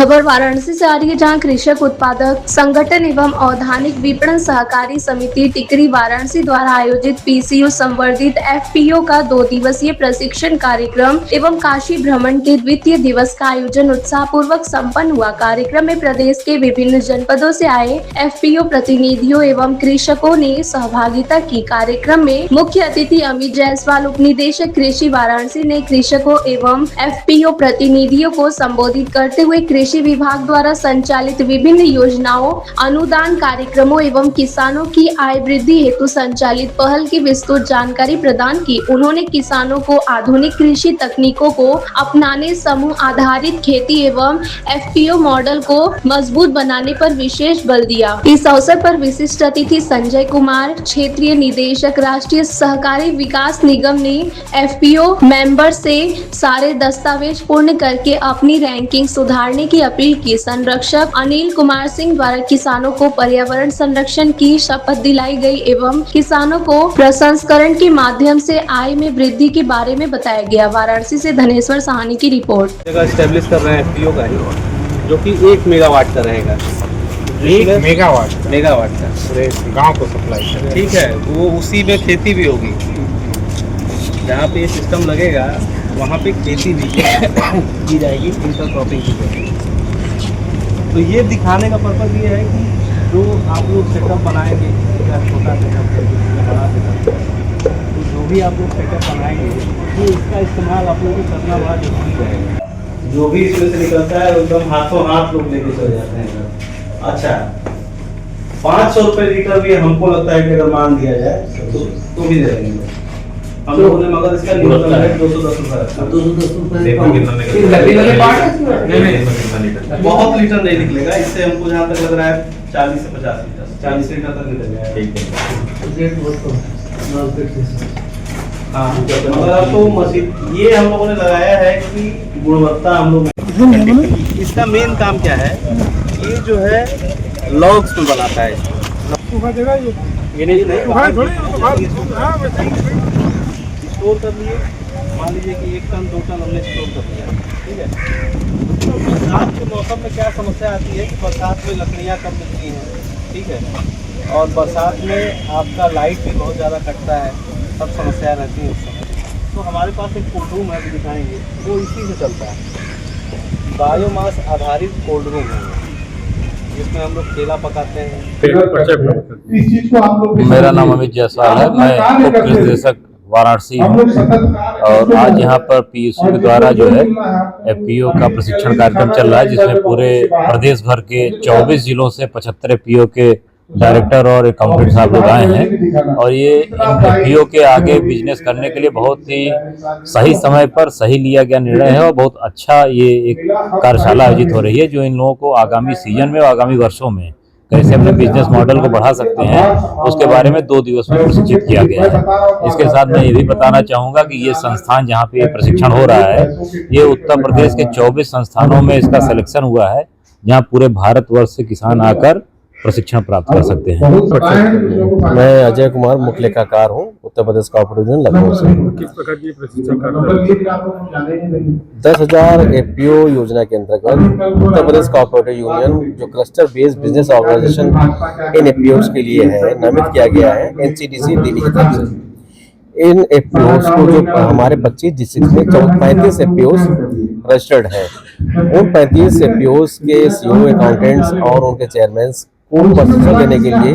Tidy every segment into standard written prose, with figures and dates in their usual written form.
खबर वाराणसी से आ रही है, जहां कृषक उत्पादक संगठन एवं औद्यानिक विपणन सहकारी समिति टिकरी वाराणसी द्वारा आयोजित पीसीयू संवर्धित एफपीओ का 2 दिवसीय प्रशिक्षण कार्यक्रम एवं काशी भ्रमण के द्वितीय दिवस का आयोजन उत्साह पूर्वक संपन्न हुआ। कार्यक्रम में प्रदेश के विभिन्न जनपदों से आए एफपीओ प्रतिनिधियों एवं कृषकों ने सहभागिता की। कार्यक्रम में मुख्य अतिथि अमित जायसवाल, उप निदेशक कृषि वाराणसी ने कृषकों एवं एफपीओ प्रतिनिधियों को संबोधित करते हुए कृषि विभाग द्वारा संचालित विभिन्न योजनाओं, अनुदान कार्यक्रमों एवं किसानों की आय वृद्धि हेतु संचालित पहल की विस्तृत जानकारी प्रदान की। उन्होंने किसानों को आधुनिक कृषि तकनीकों को अपनाने, समूह आधारित खेती एवं एफपीओ मॉडल को मजबूत बनाने पर विशेष बल दिया। इस अवसर पर विशिष्ट अतिथि संजय कुमार, क्षेत्रीय निदेशक, राष्ट्रीय सहकारी विकास निगम ने एफपीओ मेंबर से सारे दस्तावेज पूर्ण करके अपनी रैंकिंग सुधारने की अपील की। संरक्षक अनिल कुमार सिंह द्वारा किसानों को पर्यावरण संरक्षण की शपथ दिलाई गई एवं किसानों को प्रसंस्करण के माध्यम से आय में वृद्धि के बारे में बताया गया। वाराणसी से धनेश्वर साहनी की रिपोर्ट। एस्टेब्लिश कर रहे हैं एफपीओ का ही, जो कि 1 मेगावाट का रहेगा। 1 मेगावाट का पूरे गांव को सप्लाई करेगा। ठीक है, वो उसी में खेती भी होगी। जहाँ पे ये सिस्टम लगेगा वहाँ पे खेती भी की जाएगी, इंटरक्रॉपिंग की जाएगी। तो ये दिखाने का पर्पज़ ये है कि जो आप लोग सेटअप बनाएंगे, या छोटा सेटअप है या बड़ा सेटअप है, तो जो भी आप लोग सेटअप बनाएंगे तो इसका इस्तेमाल आप लोगों को करना बड़ा जरूरी रहेगा। जो भी इसमें से निकलता है एकदम हाथों हाथ लोग लेके चले जाते हैं। अच्छा, 500 रुपये लीटर भी हमको लगता है कि अगर मान दिया जाए तो भी दे देंगे हम लोगों ने, मगर इसका न्यूनतम है 210 रुपये। 210 रुपये बहुत लीटर नहीं निकलेगा। इससे हमको जहाँ तक लग रहा है 40 से 50 लीटर, 40 लीटर तक निकल जाएगा। हाँ, मगर आपको मशीन ये हम लोगों ने लगाया है कि गुणवत्ता हम लोग। इसका मेन काम क्या है, ये जो है लॉग्स में बनाता है। ये स्टोर कर लिए, मान लीजिए कि 1 टन 2 टन हमने स्टोर कर लिया। ठीक है, तो बरसात के मौसम में क्या समस्या आती है कि बरसात में लकड़ियाँ कम मिलती हैं। ठीक है, और बरसात में आपका लाइट भी बहुत ज़्यादा कटता है, सब समस्या रहती है उस समय। तो हमारे पास एक कोल्ड रूम है, भी दिखाएंगे, वो इसी से चलता है। बायोमास आधारित कोल्ड रूम है, जिसमें हम लोग केला पकाते हैं। मेरा नाम अमित जायसवाल है, मैं उप निदेशक वाराणसी हूँ और आज यहाँ पर पीयूसी के द्वारा जो है एफपीओ का प्रशिक्षण कार्यक्रम चल रहा है, जिसमें पूरे प्रदेश भर के 24 जिलों से 75 एफपीओ के डायरेक्टर और अकाउंटेंट साहब लोग आए हैं। और ये एफपीओ के आगे बिजनेस करने के लिए बहुत ही सही समय पर सही लिया गया निर्णय है और बहुत अच्छा ये एक कार्यशाला आयोजित हो रही है, जो इन लोगों को आगामी सीजन में और आगामी वर्षों में कैसे अपने बिजनेस मॉडल को बढ़ा सकते हैं उसके बारे में 2 दिवस में प्रशिक्षित किया गया है। इसके साथ मैं ये भी बताना चाहूँगा कि ये संस्थान जहाँ पे प्रशिक्षण हो रहा है, ये उत्तर प्रदेश के 24 संस्थानों में इसका सिलेक्शन हुआ है, जहाँ पूरे भारतवर्ष से किसान आकर प्रशिक्षण प्राप्त कर सकते हैं। मैं अजय कुमार, मुख्य लेखाकार हूँ, उत्तर प्रदेश कॉर्पोरेट यूनियन लखनऊ से। किस प्रकार की प्रशिक्षण? 10,000 एफपीओ योजना के अंतर्गत उत्तर प्रदेश कॉर्पोरेट यूनियन जो क्लस्टर बेस्ड बिजनेस ऑर्गेनाइजेशन इन एफपीओ के लिए है, नामित किया गया है एनसीडीसी दिल्ली की तरफ से। इन एफपीओ को जो हमारे 25 डिस्ट्रिक्ट में 35 एफपीओ रजिस्टर्ड है, उन 35 एफपीओ के सीईओ, अकाउंटेंट्स और उनके चेयरमैन को प्रशिक्षण देने के लिए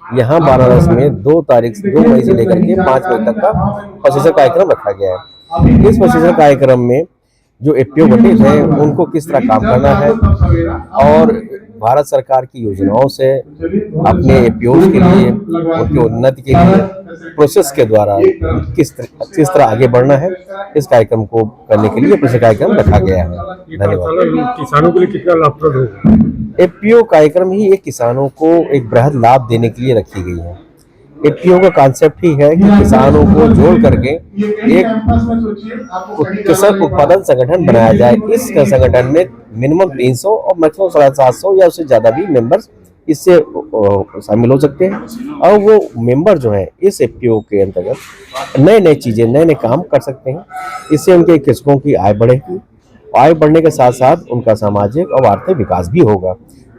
यहाँ वाराणसी में 2 मई से लेकर के 5 मई तक का प्रशिक्षण कार्यक्रम रखा गया है। इस प्रशिक्षण कार्यक्रम में जो एफपीओ गठित है उनको किस तरह काम करना है और भारत सरकार की योजनाओं से अपने एफपीओ के लिए, उनकी उन्नति के लिए प्रोसेस के द्वारा किस तरह आगे बढ़ना है, इस कार्यक्रम को करने के लिए प्रशिक्षण कार्यक्रम रखा गया है। धन्यवाद। किसानों के लिए कितना लाभप्रद होगा? एफपीओ कार्यक्रम ही एक किसानों को एक बृहद लाभ देने के लिए रखी गई है। एफपीओ का कॉन्सेप्ट ही है कि किसानों को जोड़ करके एक किसान उत्पादन संगठन बनाया जाए। इस संगठन में मिनिमम 300 और मैक्सिमम 750 या उससे ज्यादा भी मेंबर्स इससे शामिल हो सकते हैं और वो मेंबर जो हैं इस एफपीओ के अंतर्गत नए नए चीजें, नए नए काम कर सकते हैं। इससे उनके कृषकों की आय बढ़ेगी आय बढ़ने के साथ साथ उनका सामाजिक और आर्थिक विकास भी होगा।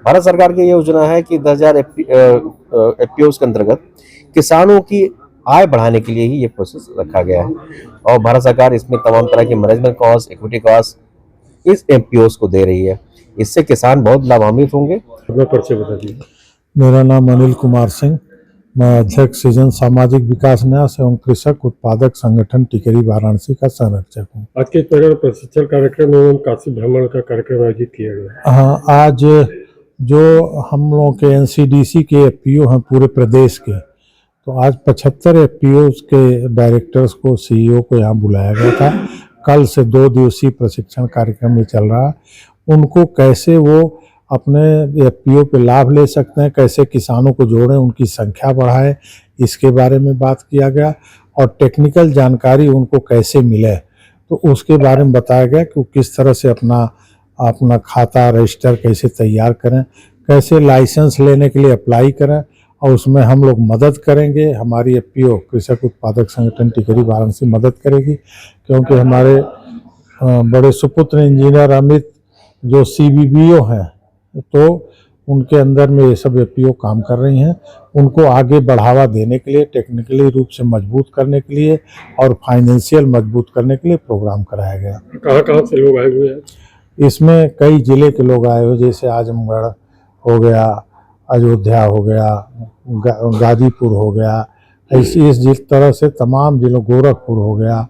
भारत सरकार की ये योजना है कि 10,000 एफपीओ के अंतर्गत किसानों की आय बढ़ाने के लिए ही ये प्रोसेस रखा गया है और भारत सरकार इसमें तमाम तरह की मैनेजमेंट कॉस्ट, इक्विटी कॉस्ट इस एफपीओ को दे रही है। इससे किसान बहुत लाभान्वित होंगे। अपना परिचय बता दीजिए। मेरा नाम अनिल कुमार सिंह, मैं अध्यक्ष सृजन सामाजिक विकास न्यास एवं कृषक उत्पादक संगठन टिकरी वाराणसी का संरक्षक हूँ। आज के प्रशिक्षण कार्यक्रम एवं काशी भ्रमण का कार्यक्रम आयोजित किया गया। हाँ, आज जो हम लोगों के एनसीडीसी के एफपीओ हैं पूरे प्रदेश के, तो आज 75 एफपीओ के डायरेक्टर्स को, सीईओ को यहाँ बुलाया गया था। कल से 2 दिवसीय प्रशिक्षण कार्यक्रम में चल रहा है। उनको कैसे वो अपने एफपीओ पे लाभ ले सकते हैं, कैसे किसानों को जोड़ें, उनकी संख्या बढ़ाएं, इसके बारे में बात किया गया और टेक्निकल जानकारी उनको कैसे मिले तो उसके बारे में बताया गया कि किस तरह से अपना खाता रजिस्टर कैसे तैयार करें, कैसे लाइसेंस लेने के लिए अप्लाई करें और उसमें हम लोग मदद करेंगे। हमारी एफपीओ कृषक उत्पादक संगठन टिकरी वाराणसी मदद करेगी, क्योंकि हमारे बड़े सुपुत्र इंजीनियर अमित जो सीबीबीओ हैं, तो उनके अंदर में ये सब एफपीओ काम कर रही हैं। उनको आगे बढ़ावा देने के लिए, टेक्निकली रूप से मजबूत करने के लिए और फाइनेंशियल मजबूत करने के लिए प्रोग्राम कराया गया। कहाँ से लोग आए हुए हैं? इसमें कई जिले के लोग आए हुए, जैसे आजमगढ़ हो गया, अयोध्या हो गया, गाजीपुर हो गया, इस तरह से तमाम जिलों, गोरखपुर हो गया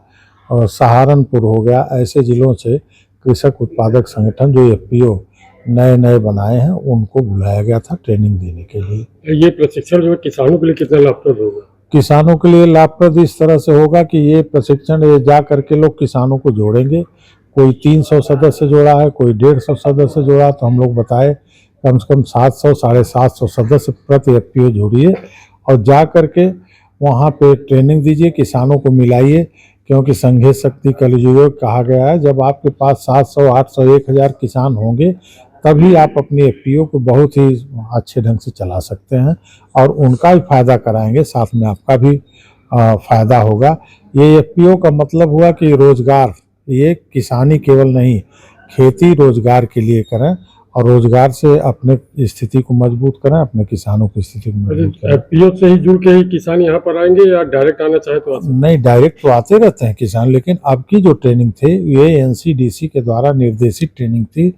और सहारनपुर हो गया, ऐसे जिलों से कृषक उत्पादक संगठन जो एफपीओ नए बनाए हैं उनको बुलाया गया था ट्रेनिंग देने के लिए। ये प्रशिक्षण जो है किसानों के लिए कितना लाभप्रद होगा? किसानों के लिए लाभप्रद इस तरह से होगा कि ये प्रशिक्षण जा करके लोग किसानों को जोड़ेंगे। कोई 300 सदस्य जोड़ा है, कोई 150 सदस्य जोड़ा, तो हम लोग बताए कम से कम 700 750 सदस्य प्रति एफपीओ जोड़िए और जा करके वहाँ पे ट्रेनिंग दीजिए, किसानों को मिलाइए, क्योंकि संघे शक्ति कलयुग कहा गया है। जब आपके पास 700 800 1000 किसान होंगे तभी आप अपनी एफपीओ को बहुत ही अच्छे ढंग से चला सकते हैं और उनका भी फायदा कराएंगे, साथ में आपका भी फायदा होगा। ये एफपीओ का मतलब हुआ कि रोजगार, ये किसानी केवल नहीं, खेती रोजगार के लिए करें और रोजगार से अपने स्थिति को मजबूत करें, अपने किसानों की स्थिति को मजबूत करें। एफपीओ से ही जुड़ के ही किसान यहाँ पर आएंगे या डायरेक्ट आना चाहे तो आ सकते? नहीं, डायरेक्ट तो आते रहते हैं किसान, लेकिन अब की जो ट्रेनिंग थी ये एनसीडीसी के द्वारा निर्देशित ट्रेनिंग थी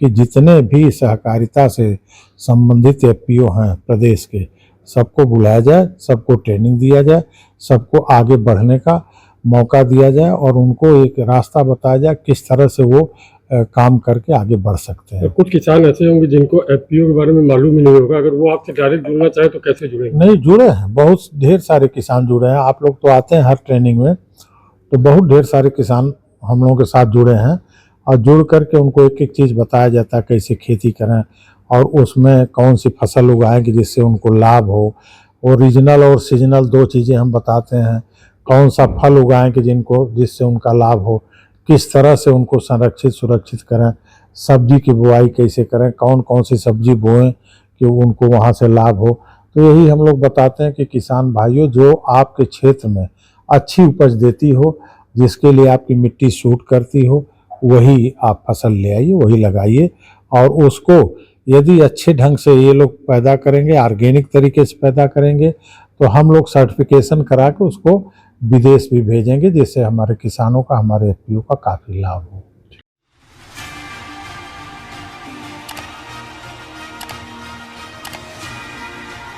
कि जितने भी सहकारिता से संबंधित एफपीओ हैं प्रदेश के, सबको बुलाया जाए, सबको ट्रेनिंग दिया जाए, सबको आगे बढ़ने का मौका दिया जाए और उनको एक रास्ता बताया जाए किस तरह से वो काम करके आगे बढ़ सकते हैं। तो कुछ किसान ऐसे होंगे जिनको एफपीओ के बारे में मालूम ही नहीं होगा, अगर वो आपसे डायरेक्ट जुड़ना चाहे तो कैसे जुड़ेंगे? नहीं, जुड़े हैं, बहुत ढेर सारे किसान जुड़े हैं। आप लोग तो आते हैं हर ट्रेनिंग में, तो बहुत ढेर सारे किसान हम लोगों के साथ जुड़े हैं और जुड़ करके उनको एक एक चीज़ बताया जाता है, कैसे खेती करें और उसमें कौन सी फसल उगाएं कि जिससे उनको लाभ हो। ओरिजिनल और सीजनल 2 चीज़ें हम बताते हैं, कौन सा फल उगाएं कि जिससे उनका लाभ हो, किस तरह से उनको संरक्षित सुरक्षित करें, सब्जी की बुआई कैसे करें, कौन कौन सी सब्जी बोएं कि उनको वहाँ से लाभ हो। तो यही हम लोग बताते हैं कि किसान भाइयों, जो आपके क्षेत्र में अच्छी उपज देती हो, जिसके लिए आपकी मिट्टी सूट करती हो, वही आप फसल ले आइए, वही लगाइए और उसको यदि अच्छे ढंग से ये लोग पैदा करेंगे, ऑर्गेनिक तरीके से पैदा करेंगे, तो हम लोग सर्टिफिकेशन करा के उसको विदेश भी भेजेंगे, जिससे हमारे किसानों का, हमारे एफपीओ का काफ़ी लाभ हो।